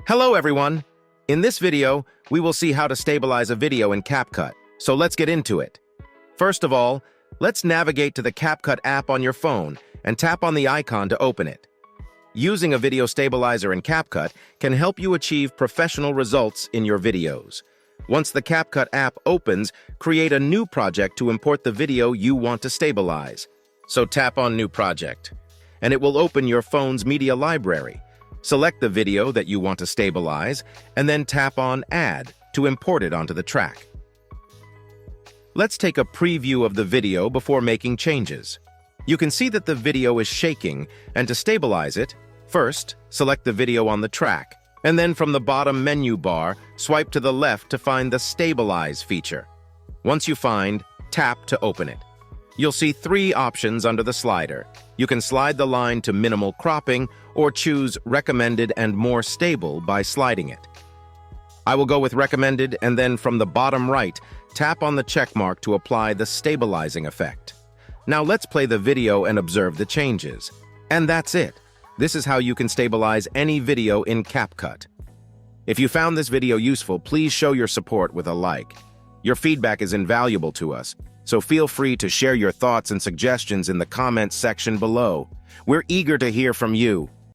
Hello everyone! In this video, we will see how to stabilize a video in CapCut, so let's get into it. First of all, let's navigate to the CapCut app on your phone and tap on the icon to open it. Using a video stabilizer in CapCut can help you achieve professional results in your videos. Once the CapCut app opens, create a new project to import the video you want to stabilize. So tap on New Project, and it will open your phone's media library. Select the video that you want to stabilize, and then tap on Add to import it onto the track. Let's take a preview of the video before making changes. You can see that the video is shaking, and to stabilize it, first, select the video on the track, and then from the bottom menu bar, swipe to the left to find the Stabilize feature. Once you find, tap to open it. You'll see three options under the slider. You can slide the line to minimal cropping or choose Recommended and More Stable by sliding it. I will go with Recommended, and then from the bottom right, tap on the check mark to apply the stabilizing effect. Now let's play the video and observe the changes. And that's it. This is how you can stabilize any video in CapCut. If you found this video useful, please show your support with a like. Your feedback is invaluable to us, so feel free to share your thoughts and suggestions in the comments section below. We're eager to hear from you.